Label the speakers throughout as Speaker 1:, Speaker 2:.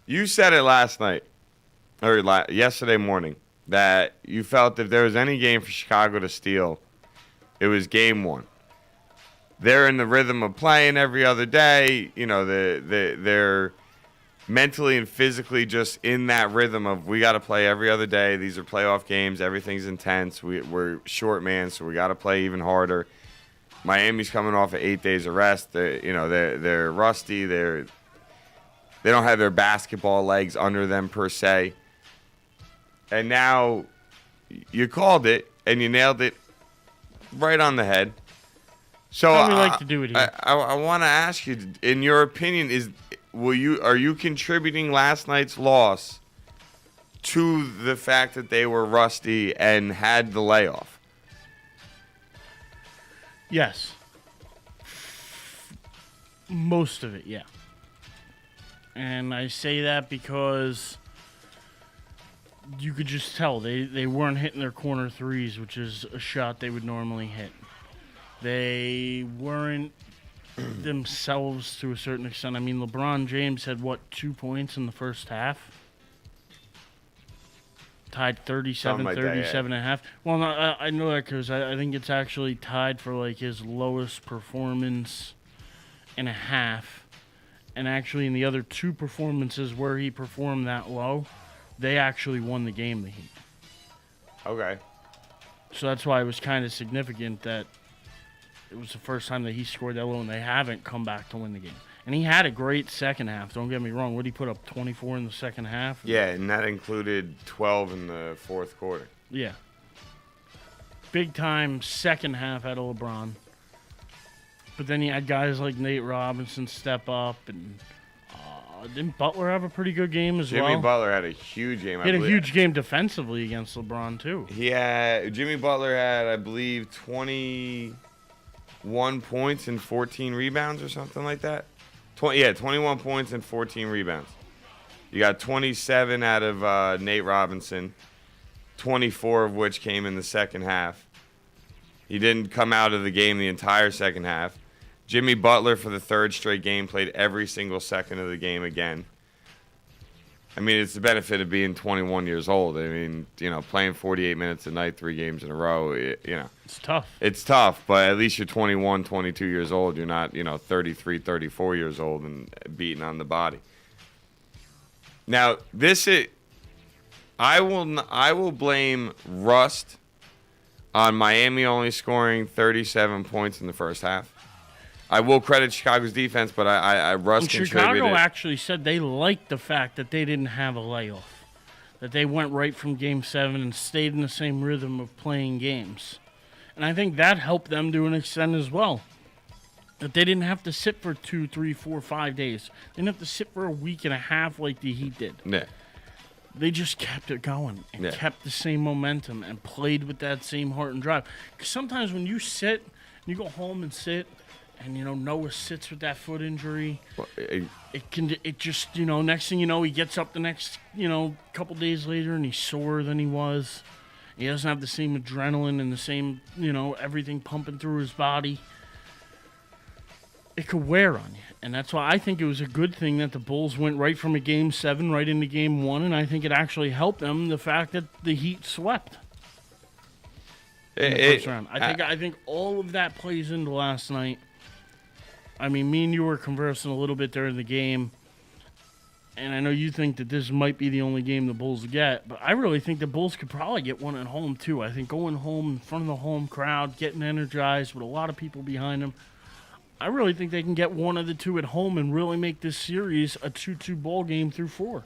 Speaker 1: You said it last night, or yesterday morning, that you felt if there was any game for Chicago to steal, it was game one. They're in the rhythm of playing every other day. You know, they're mentally and physically just in that rhythm of we got to play every other day. These are playoff games. Everything's intense. We're short man, so we got to play even harder. Miami's coming off of 8 days of rest. They're rusty. They don't have their basketball legs under them per se. And now you called it and you nailed it right on the head. So
Speaker 2: How do we like to do it here?
Speaker 1: I want to ask you, in your opinion, are you contributing last night's loss to the fact that they were rusty and had the layoff?
Speaker 2: Yes. Most of it, yeah. And I say that because you could just tell they weren't hitting their corner threes, which is a shot they would normally hit. They weren't themselves to a certain extent. I mean, LeBron James had, 2 points in the first half? Tied 37,
Speaker 1: like
Speaker 2: 37 and a half. Well, no, I know that because I think it's actually tied for, his lowest performance in a half. And actually, in the other two performances where he performed that low, they actually won the game, the Heat.
Speaker 1: Okay.
Speaker 2: So that's why it was kind of significant that it was the first time that he scored that low, and they haven't come back to win the game. And he had a great second half. Don't get me wrong. What did he put up, 24 in the second half?
Speaker 1: Yeah, and that included 12 in the fourth quarter.
Speaker 2: Yeah. Big time second half out of LeBron. But then you had guys like Nate Robinson step up, and didn't Butler have a pretty good game as well?
Speaker 1: Jimmy Butler had a huge game.
Speaker 2: He had a huge game defensively against LeBron, too.
Speaker 1: Jimmy Butler had, I believe, 21 points and 14 rebounds or something like that. 21 points and 14 rebounds. You got 27 out of Nate Robinson, 24 of which came in the second half. He didn't come out of the game the entire second half. Jimmy Butler, for the third straight game, played every single second of the game again. I mean, it's the benefit of being 21 years old. I mean, playing 48 minutes a night, 3 games in a row,
Speaker 2: It's tough.
Speaker 1: It's tough, but at least you're 21, 22 years old. You're not, 33, 34 years old and beating on the body. Now, I will blame rust on Miami only scoring 37 points in the first half. I will credit Chicago's defense, but Russ contributed.
Speaker 2: Chicago actually said they liked the fact that they didn't have a layoff, that they went right from Game 7 and stayed in the same rhythm of playing games. And I think that helped them to an extent as well, that they didn't have to sit for 2, 3, 4, 5 days. They didn't have to sit for a week and a half like the Heat did.
Speaker 1: Yeah.
Speaker 2: They just kept it going and kept the same momentum and played with that same heart and drive. Because sometimes when you sit, you go home and sit, and, Noah sits with that foot injury. It just, next thing you know, he gets up the next, couple days later and he's sore than he was. He doesn't have the same adrenaline and the same, everything pumping through his body. It could wear on you. And that's why I think it was a good thing that the Bulls went right from a Game 7 right into Game 1. And I think it actually helped them, the fact that the Heat swept in the first round. I think all of that plays into last night. I mean, me and you were conversing a little bit during the game, and I know you think that this might be the only game the Bulls get, but I really think the Bulls could probably get one at home, too. I think going home in front of the home crowd, getting energized with a lot of people behind them, I really think they can get one of the two at home and really make this series a 2-2 ball game through 4.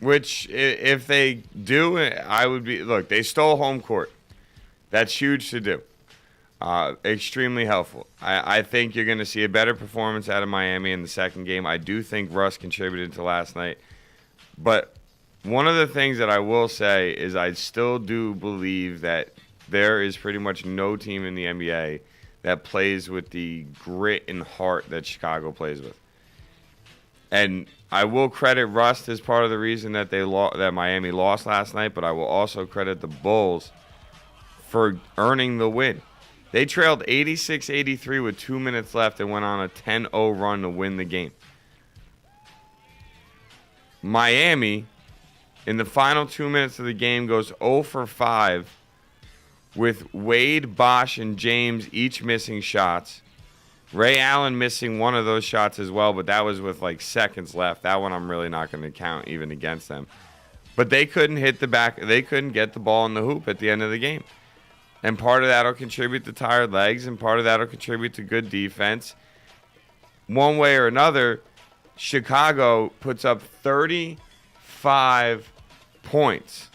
Speaker 1: Which, if they do, I would be... Look, they stole home court. That's huge to do. Extremely helpful. I think you're going to see a better performance out of Miami in the second game. I do think Russ contributed to last night. But one of the things that I will say is I still do believe that there is pretty much no team in the NBA that plays with the grit and heart that Chicago plays with. And I will credit Russ as part of the reason that that Miami lost last night, but I will also credit the Bulls for earning the win. They trailed 86-83 with 2 minutes left and went on a 10-0 run to win the game. Miami, in the final 2 minutes of the game, goes 0 for 5 with Wade, Bosch, and James each missing shots. Ray Allen missing one of those shots as well, but that was with like seconds left. That one I'm really not going to count even against them. But they couldn't hit the back. They couldn't get the ball in the hoop at the end of the game. And part of that will contribute to tired legs, and part of that will contribute to good defense. One way or another, Chicago puts up 35 points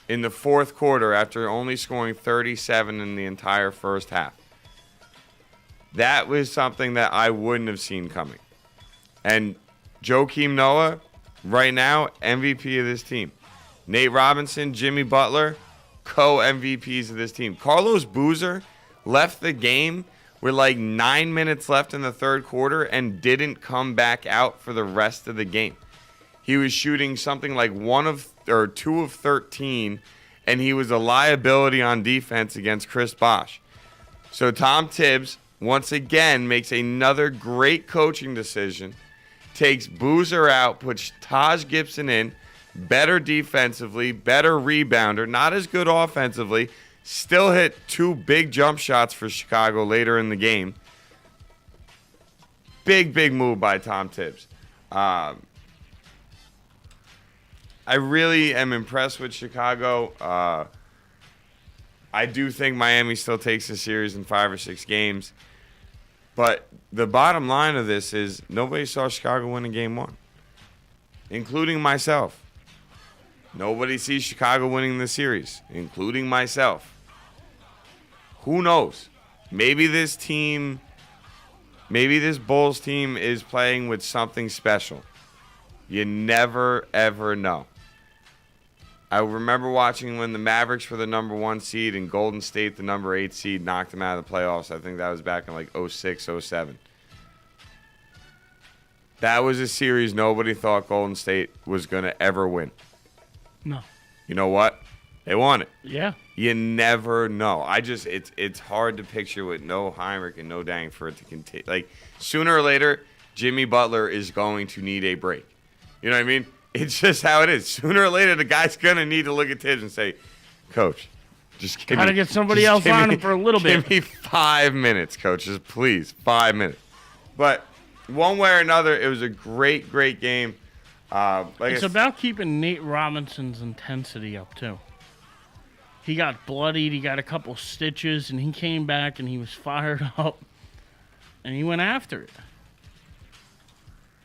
Speaker 1: in the fourth quarter after only scoring 37 in the entire first half. That was something that I wouldn't have seen coming. And Joakim Noah, right now, MVP of this team. Nate Robinson, Jimmy Butler, co-MVPs of this team. Carlos Boozer left the game with like 9 minutes left in the third quarter and didn't come back out for the rest of the game. He was shooting something like 2 of 13, and he was a liability on defense against Chris Bosh. So Tom Tibbs, once again, makes another great coaching decision, takes Boozer out, puts Taj Gibson in, better defensively, better rebounder, not as good offensively, still hit 2 big jump shots for Chicago later in the game. Big move by Tom Tibbs. I really am impressed with Chicago. I do think Miami still takes the series in 5 or 6 games. But the bottom line of this is nobody saw Chicago win in Game 1, including myself. Nobody sees Chicago winning the series, including myself. Who knows? Maybe this Bulls team is playing with something special. You never, ever know. I remember watching when the Mavericks were the number 1 seed and Golden State, the number 8 seed, knocked them out of the playoffs. I think that was back in like 06, 07. That was a series nobody thought Golden State was going to ever win.
Speaker 2: No.
Speaker 1: You know what? They won it.
Speaker 2: Yeah.
Speaker 1: You never know. It's hard to picture with no Heinrich and no Dang for it to continue. Like, sooner or later, Jimmy Butler is going to need a break. You know what I mean? It's just how it is. Sooner or later, the guy's going to need to look at Tibbs and say, Coach, just give me...
Speaker 2: Gotta get somebody else on him for a little bit.
Speaker 1: Give me 5 minutes, Coach. Just please, 5 minutes. But one way or another, it was a great game.
Speaker 2: It's about keeping Nate Robinson's intensity up, too. He got bloodied. He got a couple stitches, and he came back, and he was fired up, and he went after it.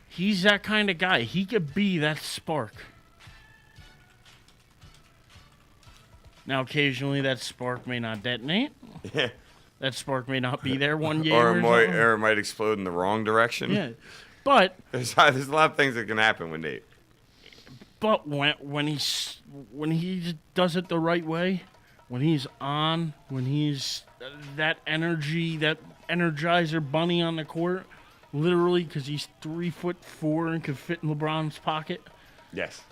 Speaker 2: He's that kind of guy. He could be that spark. Now, occasionally, that spark may not detonate.
Speaker 1: Yeah.
Speaker 2: That spark may not be there one game.
Speaker 1: or it might explode in the wrong direction.
Speaker 2: Yeah. But
Speaker 1: there's a lot of things that can happen with Nate.
Speaker 2: But when he does it the right way, when he's on, when he's that energy, that Energizer bunny on the court, literally, because he's 3'4" and could fit in LeBron's pocket.
Speaker 1: Yes.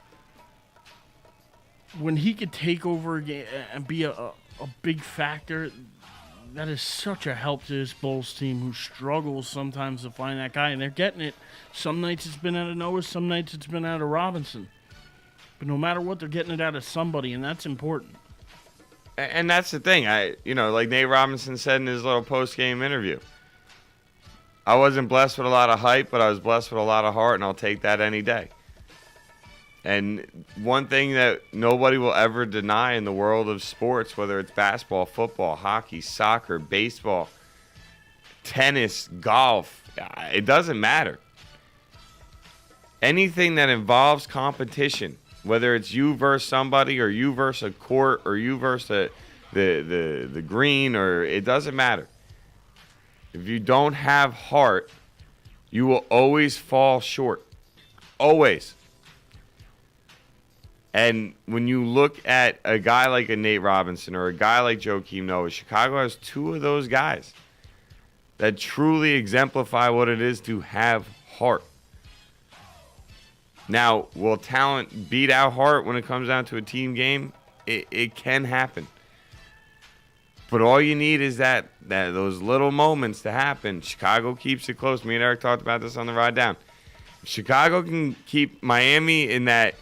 Speaker 2: When he could take over a game and be a big factor, that is such a help to this Bulls team who struggles sometimes to find that guy, and they're getting it. Some nights it's been out of Noah, some nights it's been out of Robinson. But no matter what, they're getting it out of somebody, and that's important.
Speaker 1: And that's the thing. Like Nate Robinson said in his little post-game interview, I wasn't blessed with a lot of hype, but I was blessed with a lot of heart, and I'll take that any day. And one thing that nobody will ever deny in the world of sports, whether it's basketball, football, hockey, soccer, baseball, tennis, golf, it doesn't matter. Anything that involves competition, whether it's you versus somebody or you versus a court or you versus the green, or it doesn't matter. If you don't have heart, you will always fall short. Always. And when you look at a guy like a Nate Robinson or a guy like Joakim Noah, Chicago has 2 of those guys that truly exemplify what it is to have heart. Now, will talent beat out heart when it comes down to a team game? It can happen. But all you need is that those little moments to happen. Chicago keeps it close. Me and Eric talked about this on the ride down. Chicago can keep Miami in that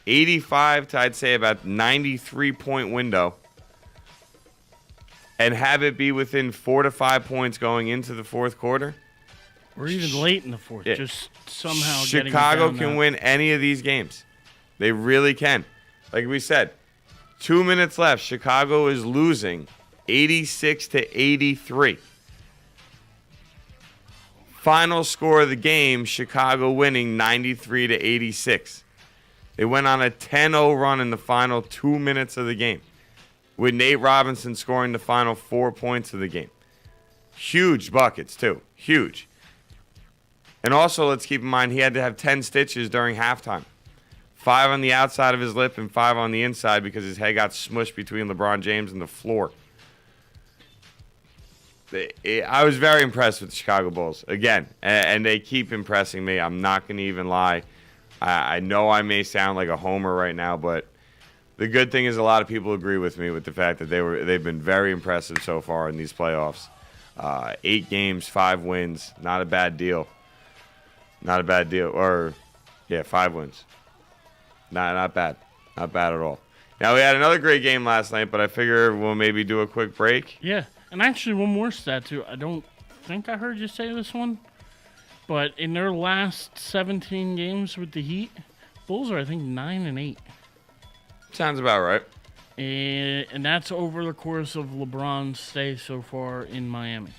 Speaker 1: 85 to, I'd say, about 93-point window and have it be within 4 to 5 points going into the fourth quarter.
Speaker 2: Or even late in the fourth,
Speaker 1: Yeah.
Speaker 2: just somehow
Speaker 1: Chicago
Speaker 2: getting it down
Speaker 1: can
Speaker 2: now.
Speaker 1: win any of these games. They really can. Like we said, 2 minutes left. Chicago is losing 86 to 83. Final score of the game, Chicago winning 93 to 86. They went on a 10-0 run in the final 2 minutes of the game, with Nate Robinson scoring the final 4 points of the game. Huge buckets, too. Huge. And also, let's keep in mind, he had to have 10 stitches during halftime. 5 on the outside of his lip and 5 on the inside because his head got smushed between LeBron James and the floor. I was very impressed with the Chicago Bulls, again, and they keep impressing me. I'm not going to even lie. I know I may sound like a homer right now, but the good thing is a lot of people agree with me with the fact that they've been very impressive so far in these playoffs. 8 games, 5 wins, not a bad deal. Not a bad deal. Or, yeah, 5 wins. Not bad. Not bad at all. Now, we had another great game last night, but I figure we'll maybe do a quick break.
Speaker 2: Yeah, and actually one more stat, too. I don't think I heard you say this one, but in their last 17 games with the Heat, Bulls are, I think, 9-8.
Speaker 1: Sounds about right.
Speaker 2: And that's over the course of LeBron's stay so far in Miami.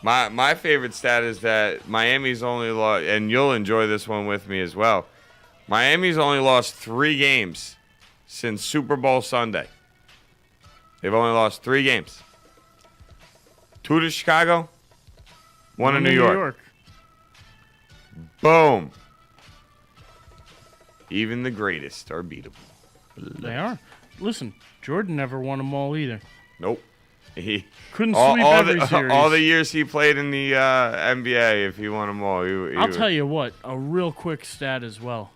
Speaker 1: My favorite stat is that Miami's only lost, and you'll enjoy this one with me as well. Miami's only lost 3 games since Super Bowl Sunday. They've only lost 3 games. 2 to Chicago, 1 to New York. Boom. Even the greatest are beatable.
Speaker 2: They are. Listen, Jordan never won them all either.
Speaker 1: Nope. He
Speaker 2: Couldn't sweep every series.
Speaker 1: all the years he played in the NBA, if he won them all.
Speaker 2: I'll tell you what, a real quick stat as well.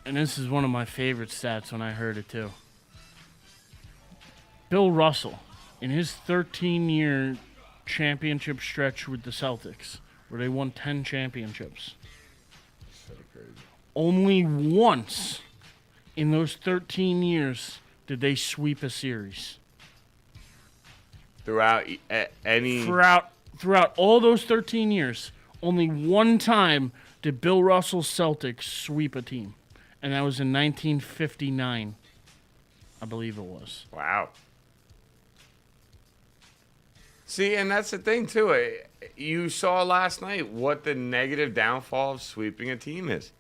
Speaker 2: And this is one of my favorite stats when I heard it too. Bill Russell, in his 13-year championship stretch with the Celtics, where they won 10 championships, only once in those 13 years did they sweep a series.
Speaker 1: Throughout any...
Speaker 2: Throughout all those 13 years, only one time did Bill Russell's Celtics sweep a team. And that was in 1959, I believe it was.
Speaker 1: Wow. See, and that's the thing, too. You saw last night what the negative downfall of sweeping a team is.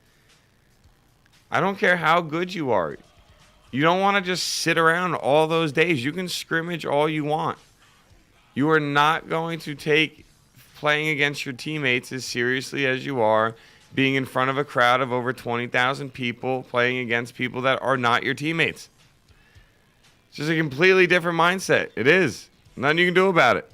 Speaker 1: I don't care how good you are. You don't want to just sit around all those days. You can scrimmage all you want. You are not going to take playing against your teammates as seriously as you are being in front of a crowd of over 20,000 people playing against people that are not your teammates. It's just a completely different mindset. It is. Nothing you can do about it.